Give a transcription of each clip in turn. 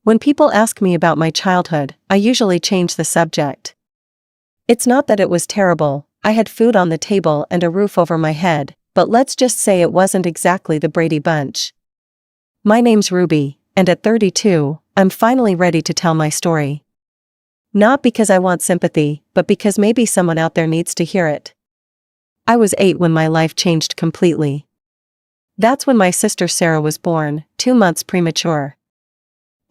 When people ask me about my childhood, I usually change the subject. It's not that it was terrible, I had food on the table and a roof over my head, but let's just say it wasn't exactly the Brady Bunch. My name's Ruby, and at 32, I'm finally ready to tell my story. Not because I want sympathy, but because maybe someone out there needs to hear it. I was 8 when my life changed completely. That's when my sister Sarah was born, 2 months premature.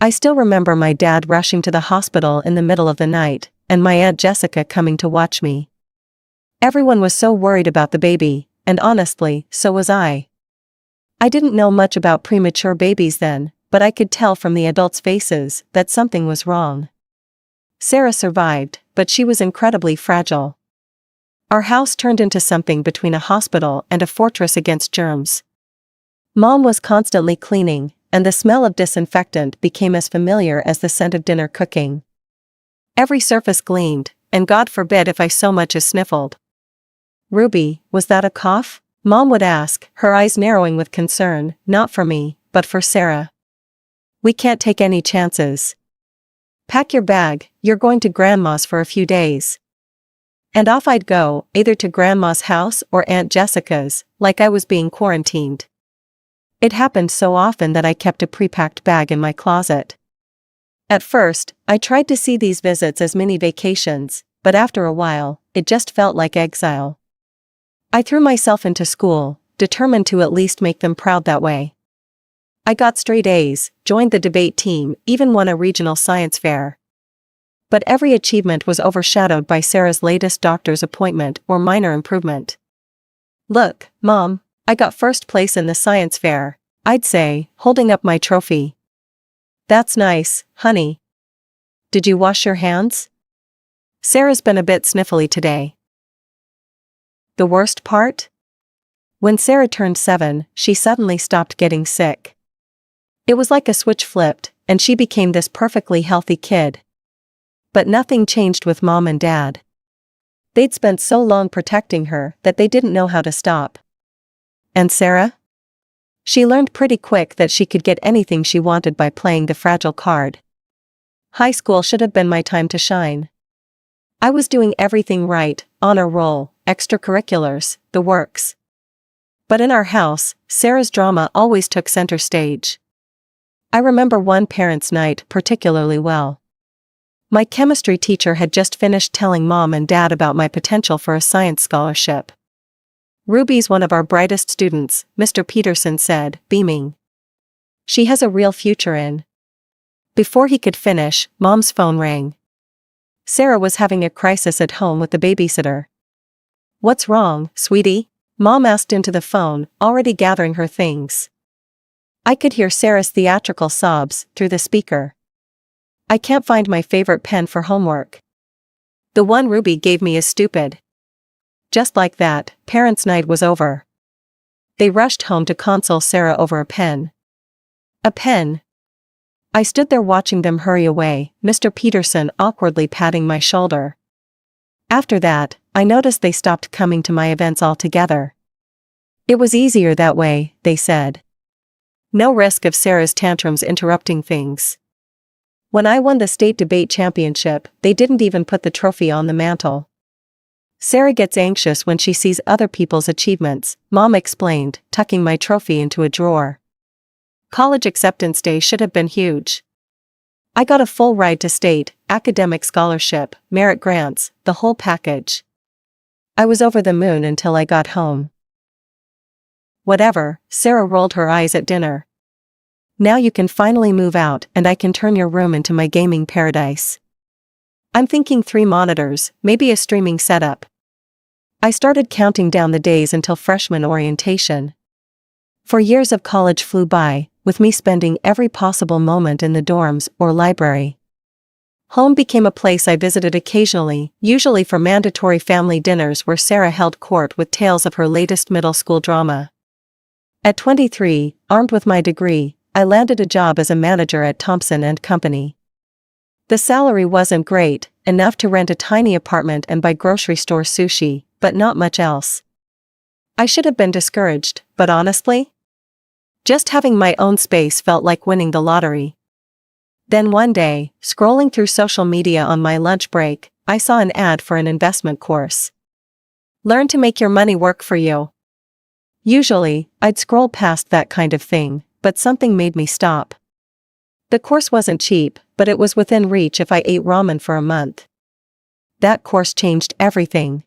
I still remember my dad rushing to the hospital in the middle of the night, and my Aunt Jessica coming to watch me. Everyone was so worried about the baby, and honestly, so was I. I didn't know much about premature babies then, but I could tell from the adults' faces that something was wrong. Sarah survived, but she was incredibly fragile. Our house turned into something between a hospital and a fortress against germs. Mom was constantly cleaning, and the smell of disinfectant became as familiar as the scent of dinner cooking. Every surface gleamed, and God forbid if I so much as sniffled. "Ruby, was that a cough?" Mom would ask, her eyes narrowing with concern, not for me, but for Sarah. "We can't take any chances. Pack your bag, you're going to Grandma's for a few days." And off I'd go, either to Grandma's house or Aunt Jessica's, like I was being quarantined. It happened so often that I kept a pre-packed bag in my closet. At first, I tried to see these visits as mini vacations, but after a while, it just felt like exile. I threw myself into school, determined to at least make them proud that way. I got straight A's, joined the debate team, even won a regional science fair. But every achievement was overshadowed by Sarah's latest doctor's appointment or minor improvement. "Look, Mom, I got first place in the science fair," I'd say, holding up my trophy. "That's nice, honey. Did you wash your hands?" Sarah's been a bit sniffly today. The worst part? When Sarah turned 7, she suddenly stopped getting sick. It was like a switch flipped, and she became this perfectly healthy kid. But nothing changed with Mom and Dad. They'd spent so long protecting her that they didn't know how to stop. And Sarah? She learned pretty quick that she could get anything she wanted by playing the fragile card. High school should have been my time to shine. I was doing everything right, honor roll, extracurriculars, the works. But in our house, Sarah's drama always took center stage. I remember one parents' night particularly well. My chemistry teacher had just finished telling Mom and Dad about my potential for a science scholarship. "Ruby's one of our brightest students," Mr. Peterson said, beaming. "She has a real future in." Before he could finish, Mom's phone rang. Sarah was having a crisis at home with the babysitter. "What's wrong, sweetie?" Mom asked into the phone, already gathering her things. I could hear Sarah's theatrical sobs through the speaker. "I can't find my favorite pen for homework. The one Ruby gave me is stupid." Just like that, parents' night was over. They rushed home to console Sarah over a pen. A pen. I stood there watching them hurry away, Mr. Peterson awkwardly patting my shoulder. After that, I noticed they stopped coming to my events altogether. It was easier that way, they said. No risk of Sarah's tantrums interrupting things. When I won the state debate championship, they didn't even put the trophy on the mantle. "Sarah gets anxious when she sees other people's achievements," Mom explained, tucking my trophy into a drawer. College acceptance day should have been huge. I got a full ride to state, academic scholarship, merit grants, the whole package. I was over the moon until I got home. "Whatever," Sarah rolled her eyes at dinner. "Now you can finally move out and I can turn your room into my gaming paradise." I'm thinking 3 monitors, maybe a streaming setup. I started counting down the days until freshman orientation. 4 years of college flew by, with me spending every possible moment in the dorms or library. Home became a place I visited occasionally, usually for mandatory family dinners where Sarah held court with tales of her latest middle school drama. At 23, armed with my degree, I landed a job as a manager at Thompson and Company. The salary wasn't great, enough to rent a tiny apartment and buy grocery store sushi, but not much else. I should have been discouraged, but honestly, just having my own space felt like winning the lottery. Then one day, scrolling through social media on my lunch break, I saw an ad for an investment course. Learn to make your money work for you. Usually, I'd scroll past that kind of thing, but something made me stop. The course wasn't cheap, but it was within reach if I ate ramen for a month. That course changed everything.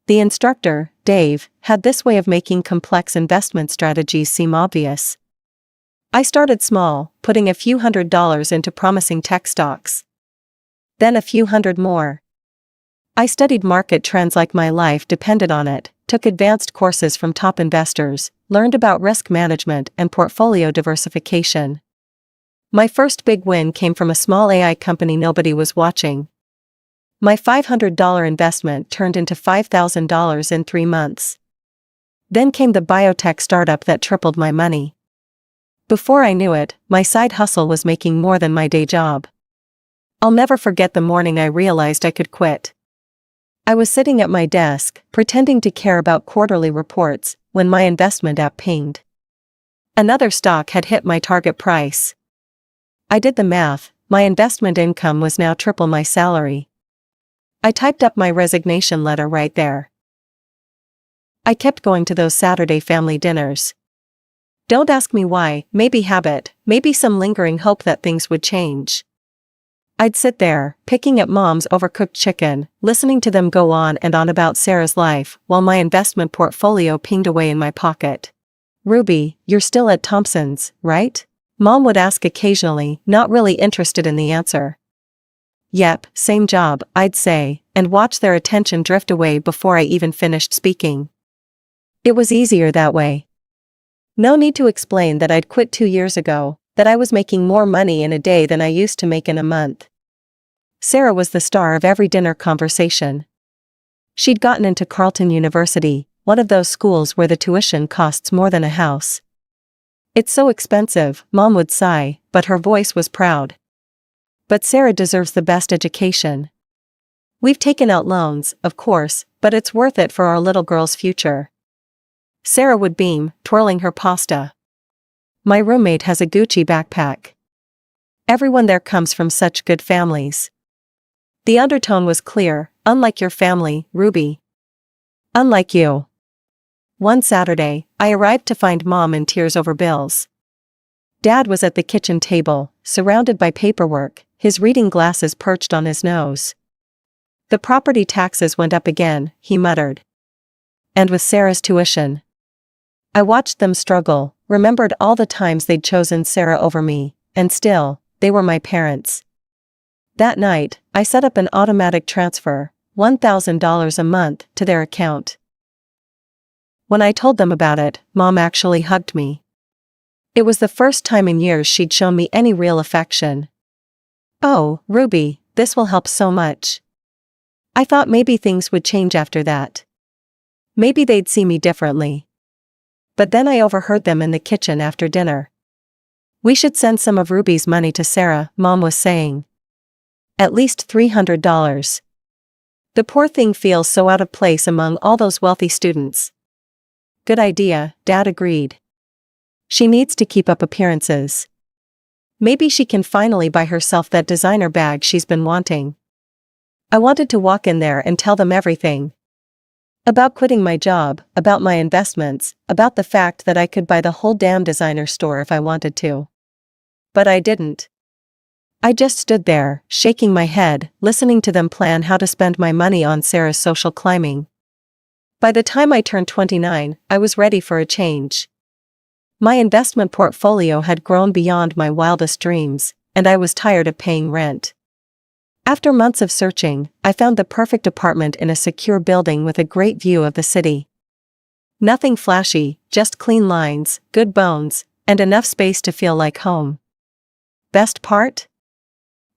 The instructor, Dave, had this way of making complex investment strategies seem obvious. I started small, putting a few $100s into promising tech stocks. Then a few hundred more. I studied market trends like my life depended on it, took advanced courses from top investors, learned about risk management and portfolio diversification. My first big win came from a small AI company nobody was watching. My $500 investment turned into $5,000 in 3 months. Then came the biotech startup that tripled my money. Before I knew it, my side hustle was making more than my day job. I'll never forget the morning I realized I could quit. I was sitting at my desk, pretending to care about quarterly reports, when my investment app pinged. Another stock had hit my target price. I did the math, my investment income was now triple my salary. I typed up my resignation letter right there. I kept going to those Saturday family dinners. Don't ask me why, maybe habit, maybe some lingering hope that things would change. I'd sit there, picking at Mom's overcooked chicken, listening to them go on and on about Sarah's life, while my investment portfolio pinged away in my pocket. "Ruby, you're still at Thompson's, right?" Mom would ask occasionally, not really interested in the answer. "Yep, same job," I'd say, and watch their attention drift away before I even finished speaking. It was easier that way. No need to explain that I'd quit 2 years ago, that I was making more money in a day than I used to make in a month. Sarah was the star of every dinner conversation. She'd gotten into Carleton University, one of those schools where the tuition costs more than a house. "It's so expensive," Mom would sigh, but her voice was proud. "But Sarah deserves the best education. We've taken out loans, of course, but it's worth it for our little girl's future." Sarah would beam, twirling her pasta. "My roommate has a Gucci backpack. Everyone there comes from such good families." The undertone was clear, "Unlike your family, Ruby. Unlike you." One Saturday, I arrived to find Mom in tears over bills. Dad was at the kitchen table, surrounded by paperwork, his reading glasses perched on his nose. "The property taxes went up again," he muttered. "And with Sarah's tuition." I watched them struggle, remembered all the times they'd chosen Sarah over me, and still, they were my parents. That night, I set up an automatic transfer, $1,000 a month, to their account. When I told them about it, Mom actually hugged me. It was the first time in years she'd shown me any real affection. "Oh, Ruby, this will help so much." I thought maybe things would change after that. Maybe they'd see me differently. But then I overheard them in the kitchen after dinner. "We should send some of Ruby's money to Sarah," Mom was saying. "At least $300. The poor thing feels so out of place among all those wealthy students." "Good idea," Dad agreed. "She needs to keep up appearances. Maybe she can finally buy herself that designer bag she's been wanting." I wanted to walk in there and tell them everything. About quitting my job, about my investments, about the fact that I could buy the whole damn designer store if I wanted to. But I didn't. I just stood there, shaking my head, listening to them plan how to spend my money on Sarah's social climbing. By the time I turned 29, I was ready for a change. My investment portfolio had grown beyond my wildest dreams, and I was tired of paying rent. After months of searching, I found the perfect apartment in a secure building with a great view of the city. Nothing flashy, just clean lines, good bones, and enough space to feel like home. Best part?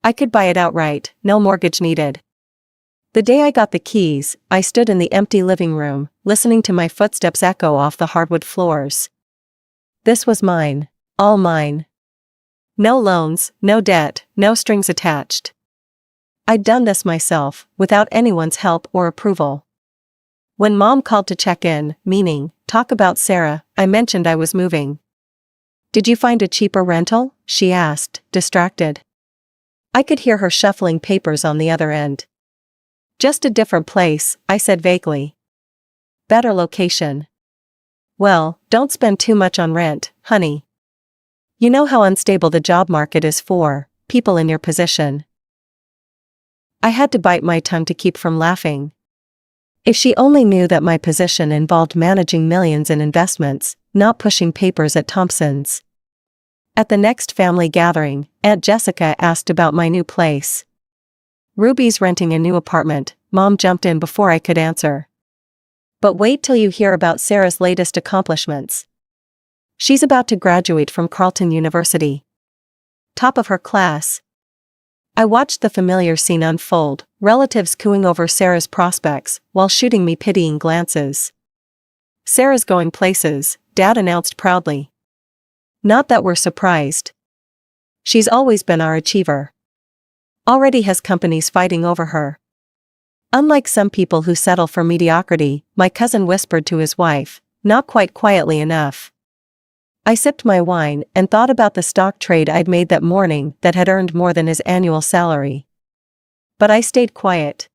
I could buy it outright, no mortgage needed. The day I got the keys, I stood in the empty living room, listening to my footsteps echo off the hardwood floors. This was mine, all mine. No loans, no debt, no strings attached. I'd done this myself, without anyone's help or approval. When Mom called to check in, meaning, talk about Sarah, I mentioned I was moving. "Did you find a cheaper rental?" she asked, distracted. I could hear her shuffling papers on the other end. Just a different place, I said vaguely. Better location. Well, don't spend too much on rent, honey. You know how unstable the job market is for people in your position. I had to bite my tongue to keep from laughing. If she only knew that my position involved managing millions in investments, not pushing papers at Thompson's. At the next family gathering, Aunt Jessica asked about my new place. Ruby's renting a new apartment, Mom jumped in before I could answer. But wait till you hear about Sarah's latest accomplishments. She's about to graduate from Carleton University. Top of her class. I watched the familiar scene unfold, relatives cooing over Sarah's prospects while shooting me pitying glances. Sarah's going places, Dad announced proudly. Not that we're surprised. She's always been our achiever. Already has companies fighting over her. Unlike some people who settle for mediocrity, my cousin whispered to his wife, not quite quietly enough. I sipped my wine and thought about the stock trade I'd made that morning that had earned more than his annual salary. But I stayed quiet.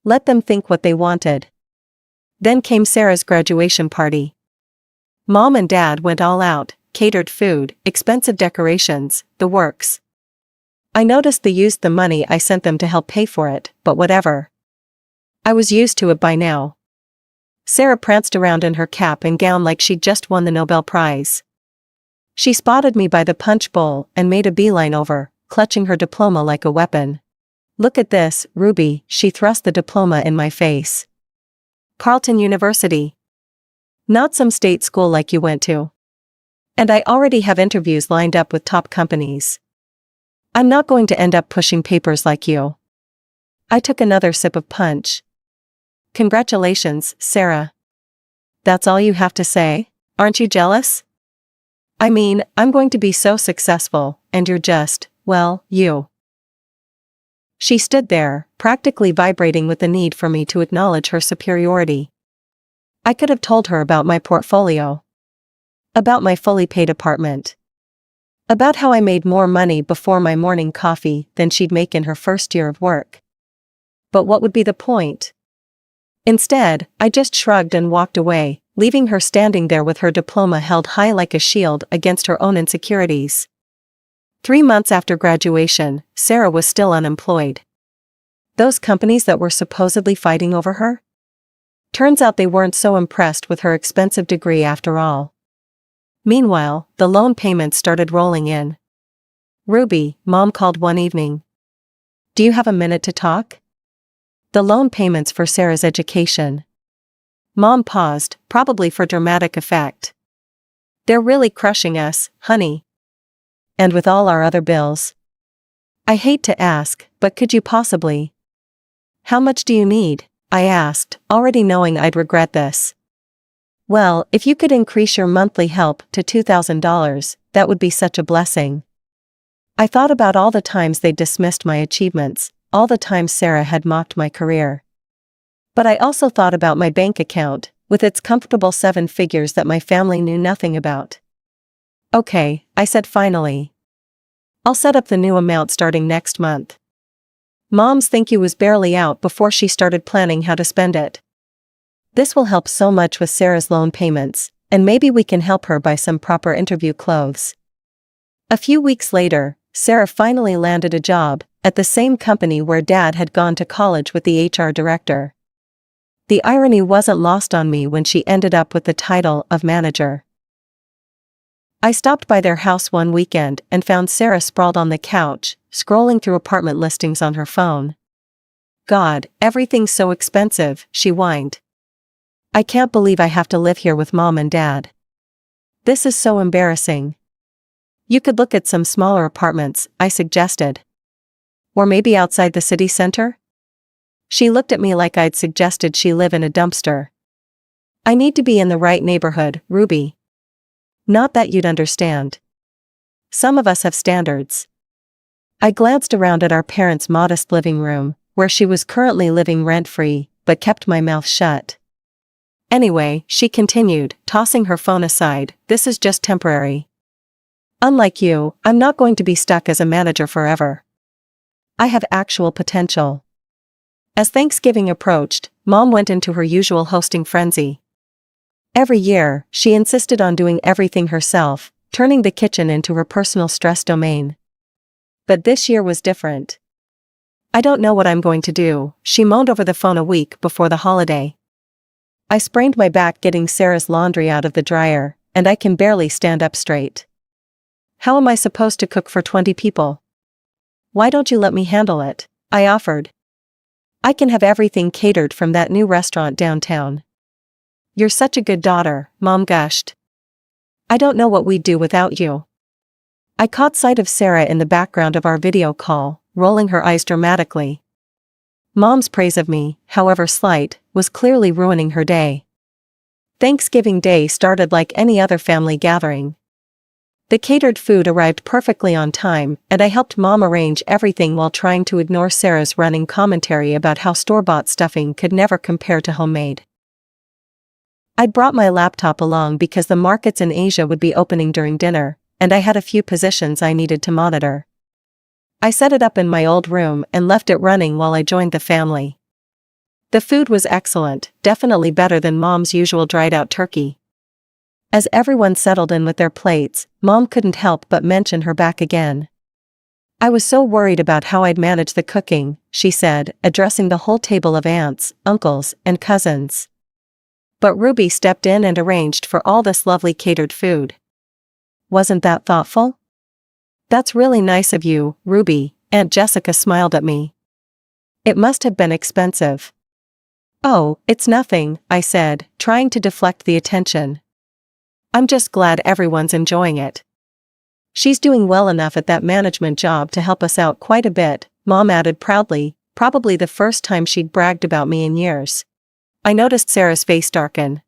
Let them think what they wanted. Then came Sarah's graduation party. Mom and Dad went all out, catered food, expensive decorations, the works. I noticed they used the money I sent them to help pay for it, but whatever. I was used to it by now. Sarah pranced around in her cap and gown like she'd just won the Nobel Prize. She spotted me by the punch bowl and made a beeline over, clutching her diploma like a weapon. Look at this, Ruby, she thrust the diploma in my face. Carleton University. Not some state school like you went to. And I already have interviews lined up with top companies. I'm not going to end up pushing papers like you. I took another sip of punch. Congratulations, Sarah. That's all you have to say? Aren't you jealous? I mean, I'm going to be so successful, and you're just, well, you. She stood there, practically vibrating with the need for me to acknowledge her superiority. I could have told her about my portfolio. About my fully paid apartment. About how I made more money before my morning coffee than she'd make in her first year of work. But what would be the point? Instead, I just shrugged and walked away, leaving her standing there with her diploma held high like a shield against her own insecurities. 3 months after graduation, Sarah was still unemployed. Those companies that were supposedly fighting over her? Turns out they weren't so impressed with her expensive degree after all. Meanwhile, the loan payments started rolling in. Ruby, Mom called one evening. Do you have a minute to talk? The loan payments for Sarah's education. Mom paused, probably for dramatic effect. They're really crushing us, honey. And with all our other bills. I hate to ask, but could you possibly? How much do you need? I asked, already knowing I'd regret this. Well, if you could increase your monthly help to $2,000, that would be such a blessing. I thought about all the times they dismissed my achievements, all the times Sarah had mocked my career. But I also thought about my bank account, with its comfortable 7 figures that my family knew nothing about. Okay, I said finally. I'll set up the new amount starting next month. Mom's thank you was barely out before she started planning how to spend it. This will help so much with Sarah's loan payments, and maybe we can help her buy some proper interview clothes. A few weeks later, Sarah finally landed a job at the same company where Dad had gone to college with the HR director. The irony wasn't lost on me when she ended up with the title of manager. I stopped by their house one weekend and found Sarah sprawled on the couch, scrolling through apartment listings on her phone. God, everything's so expensive, she whined. I can't believe I have to live here with Mom and Dad. This is so embarrassing. You could look at some smaller apartments, I suggested. Or maybe outside the city center? She looked at me like I'd suggested she live in a dumpster. I need to be in the right neighborhood, Ruby. Not that you'd understand. Some of us have standards. I glanced around at our parents' modest living room, where she was currently living rent-free, but kept my mouth shut. Anyway, she continued, tossing her phone aside, this is just temporary. Unlike you, I'm not going to be stuck as a manager forever. I have actual potential. As Thanksgiving approached, Mom went into her usual hosting frenzy. Every year, she insisted on doing everything herself, turning the kitchen into her personal stress domain. But this year was different. I don't know what I'm going to do, she moaned over the phone a week before the holiday. I sprained my back getting Sarah's laundry out of the dryer, and I can barely stand up straight. How am I supposed to cook for 20 people? Why don't you let me handle it? I offered. I can have everything catered from that new restaurant downtown. You're such a good daughter, Mom gushed. I don't know what we'd do without you. I caught sight of Sarah in the background of our video call, rolling her eyes dramatically. Mom's praise of me, however slight, was clearly ruining her day. Thanksgiving Day started like any other family gathering. The catered food arrived perfectly on time, and I helped Mom arrange everything while trying to ignore Sarah's running commentary about how store-bought stuffing could never compare to homemade. I'd brought my laptop along because the markets in Asia would be opening during dinner, and I had a few positions I needed to monitor. I set it up in my old room and left it running while I joined the family. The food was excellent, definitely better than Mom's usual dried-out turkey. As everyone settled in with their plates, Mom couldn't help but mention her back again. I was so worried about how I'd manage the cooking, she said, addressing the whole table of aunts, uncles, and cousins. But Ruby stepped in and arranged for all this lovely catered food. Wasn't that thoughtful? That's really nice of you, Ruby, Aunt Jessica smiled at me. It must have been expensive. Oh, it's nothing, I said, trying to deflect the attention. I'm just glad everyone's enjoying it. She's doing well enough at that management job to help us out quite a bit, Mom added proudly, probably the first time she'd bragged about me in years. I noticed Sarah's face darken.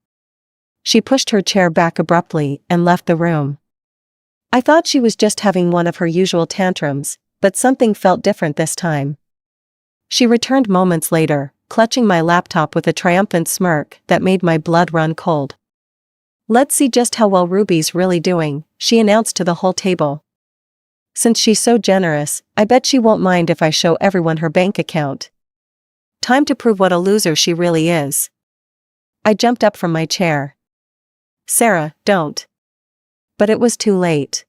She pushed her chair back abruptly and left the room. I thought she was just having one of her usual tantrums, but something felt different this time. She returned moments later, clutching my laptop with a triumphant smirk that made my blood run cold. Let's see just how well Ruby's really doing, she announced to the whole table. Since she's so generous, I bet she won't mind if I show everyone her bank account. Time to prove what a loser she really is. I jumped up from my chair. Sarah, don't. But it was too late.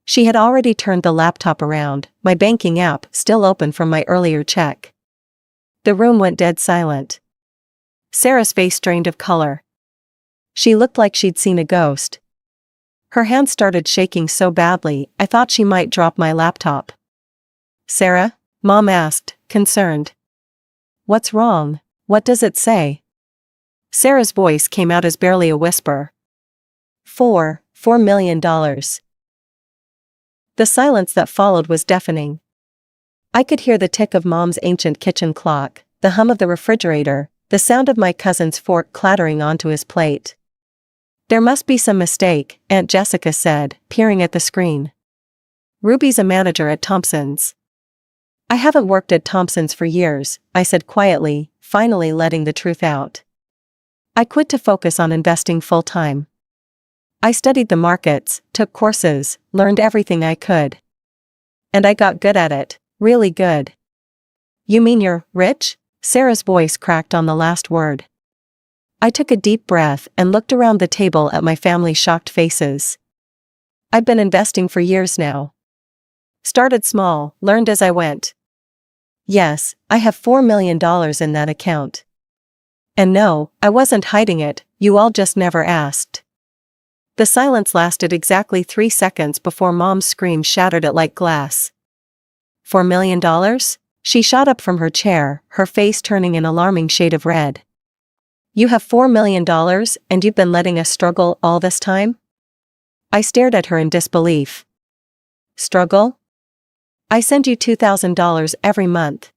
She had already turned the laptop around, my banking app still open from my earlier check. The room went dead silent. Sarah's face drained of color. She looked like she'd seen a ghost. Her hands started shaking so badly, I thought she might drop my laptop. Sarah? Mom asked, concerned. What's wrong? What does it say? Sarah's voice came out as barely a whisper. $4 million. The silence that followed was deafening. I could hear the tick of Mom's ancient kitchen clock, the hum of the refrigerator, the sound of my cousin's fork clattering onto his plate. There must be some mistake, Aunt Jessica said, peering at the screen. Ruby's a manager at Thompson's. I haven't worked at Thompson's for years, I said quietly, finally letting the truth out. I quit to focus on investing full-time. I studied the markets, took courses, learned everything I could. And I got good at it, really good. You mean you're rich? Sarah's voice cracked on the last word. I took a deep breath and looked around the table at my family's shocked faces. I've been investing for years now. Started small, learned as I went. Yes, I have $4 million in that account. And no, I wasn't hiding it, you all just never asked. The silence lasted exactly 3 seconds before Mom's scream shattered it like glass. $4 million? She shot up from her chair, her face turning an alarming shade of red. You have $4 million and you've been letting us struggle all this time? I stared at her in disbelief. Struggle? I send you $2,000 every month.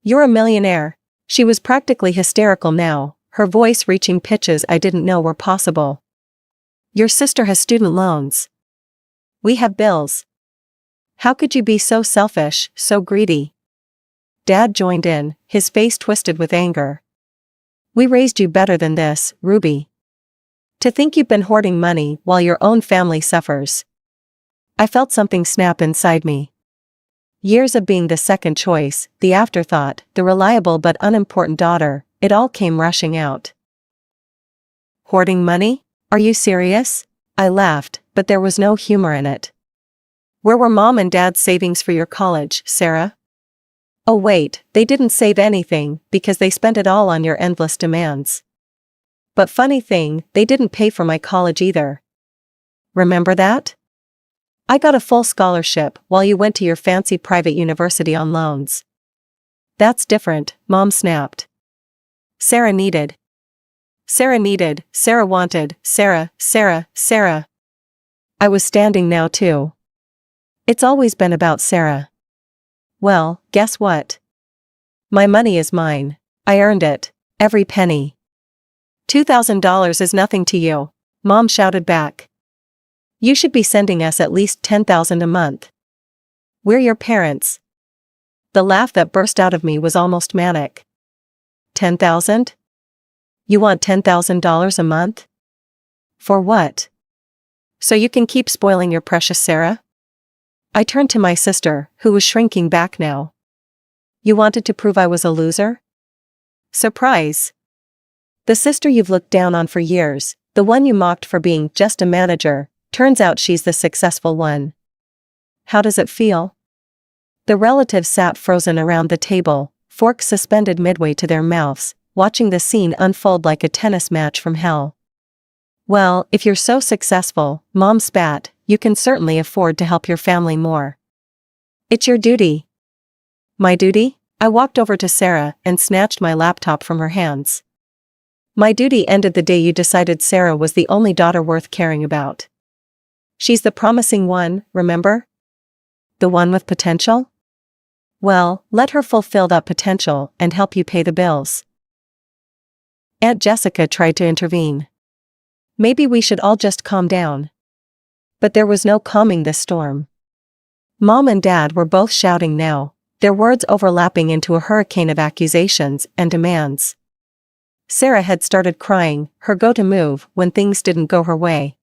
You're a millionaire. She was practically hysterical now, her voice reaching pitches I didn't know were possible. Your sister has student loans. We have bills. How could you be so selfish, so greedy? Dad joined in, his face twisted with anger. We raised you better than this, Ruby. To think you've been hoarding money while your own family suffers. I felt something snap inside me. Years of being the second choice, the afterthought, the reliable but unimportant daughter, it all came rushing out. Hoarding money? Are you serious? I laughed, but there was no humor in it. Where were Mom and Dad's savings for your college, Sarah? Oh wait, they didn't save anything, because they spent it all on your endless demands. But funny thing, they didn't pay for my college either. Remember that? I got a full scholarship while you went to your fancy private university on loans. That's different, Mom snapped. Sarah needed. Sarah wanted, Sarah. I was standing now too. It's always been about Sarah. Well, guess what? My money is mine. I earned it, every penny. $2,000 is nothing to you, Mom shouted back. You should be sending us at least $10,000 a month. We're your parents. The laugh that burst out of me was almost manic. 10,000? You want $10,000 a month? For what? So you can keep spoiling your precious Sarah? I turned to my sister, who was shrinking back now. You wanted to prove I was a loser? Surprise! The sister you've looked down on for years, the one you mocked for being just a manager, turns out she's the successful one. How does it feel? The relatives sat frozen around the table, forks suspended midway to their mouths, watching the scene unfold like a tennis match from hell. Well, if you're so successful, Mom spat, you can certainly afford to help your family more. It's your duty. My duty? I walked over to Sarah and snatched my laptop from her hands. My duty ended the day you decided Sarah was the only daughter worth caring about. She's the promising one, remember? The one with potential? Well, let her fulfill that potential and help you pay the bills. Aunt Jessica tried to intervene. Maybe we should all just calm down. But there was no calming this storm. Mom and Dad were both shouting now, their words overlapping into a hurricane of accusations and demands. Sarah had started crying, her go-to move when things didn't go her way.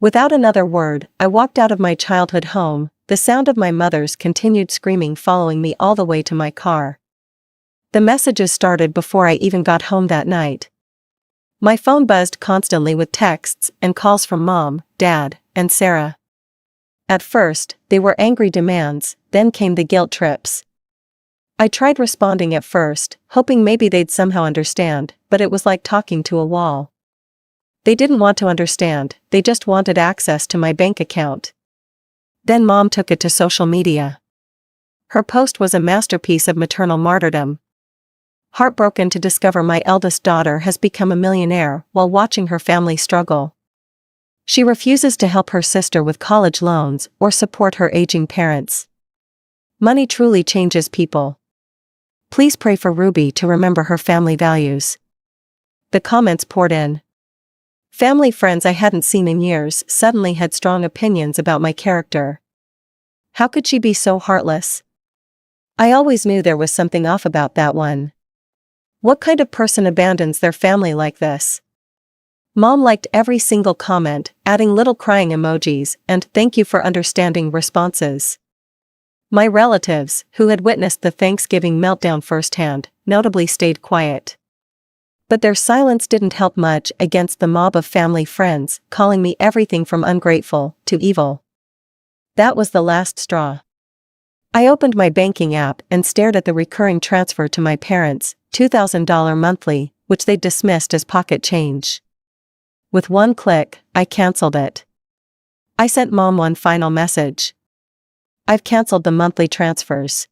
Without another word, I walked out of my childhood home, the sound of my mother's continued screaming following me all the way to my car. The messages started before I even got home that night. My phone buzzed constantly with texts and calls from Mom, Dad, and Sarah. At first, they were angry demands, then came the guilt trips. I tried responding at first, hoping maybe they'd somehow understand, but it was like talking to a wall. They didn't want to understand, they just wanted access to my bank account. Then Mom took it to social media. Her post was a masterpiece of maternal martyrdom. Heartbroken to discover my eldest daughter has become a millionaire while watching her family struggle. She refuses to help her sister with college loans or support her aging parents. Money truly changes people. Please pray for Ruby to remember her family values. The comments poured in. Family friends I hadn't seen in years suddenly had strong opinions about my character. How could she be so heartless? I always knew there was something off about that one. What kind of person abandons their family like this? Mom liked every single comment, adding little crying emojis and "thank you for understanding" responses. My relatives, who had witnessed the Thanksgiving meltdown firsthand, notably stayed quiet. But their silence didn't help much against the mob of family friends, calling me everything from ungrateful to evil. That was the last straw. I opened my banking app and stared at the recurring transfer to my parents, $2,000 monthly, which they dismissed as pocket change. With one click, I canceled it. I sent Mom one final message. I've canceled the monthly transfers.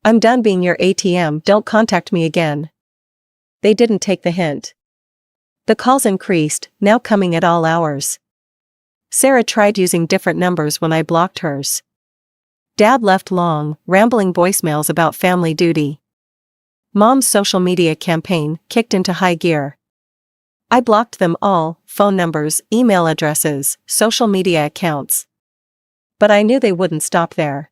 I'm done being your ATM, don't contact me again. They didn't take the hint. The calls increased, now coming at all hours. Sarah tried using different numbers when I blocked hers. Dad left long, rambling voicemails about family duty. Mom's social media campaign kicked into high gear. I blocked them all, phone numbers, email addresses, social media accounts. But I knew they wouldn't stop there.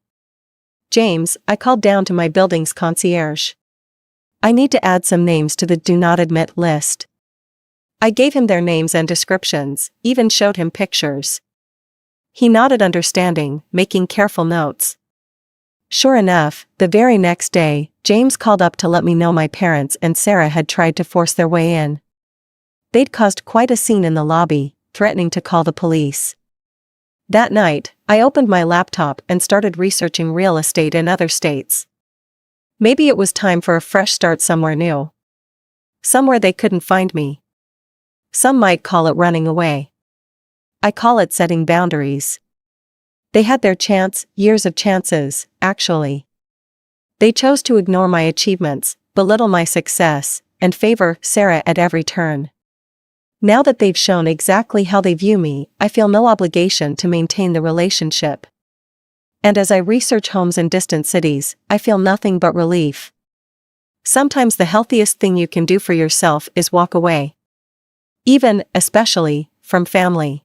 James, I called down to my building's concierge. I need to add some names to the do not admit list. I gave him their names and descriptions, even showed him pictures. He nodded understanding, making careful notes. Sure enough, the very next day, James called up to let me know my parents and Sarah had tried to force their way in. They'd caused quite a scene in the lobby, threatening to call the police. That night, I opened my laptop and started researching real estate in other states. Maybe it was time for a fresh start somewhere new. Somewhere they couldn't find me. Some might call it running away. I call it setting boundaries. They had their chance, years of chances, actually. They chose to ignore my achievements, belittle my success, and favor Sarah at every turn. Now that they've shown exactly how they view me, I feel no obligation to maintain the relationship. And as I research homes in distant cities, I feel nothing but relief. Sometimes the healthiest thing you can do for yourself is walk away. Even, especially, from family.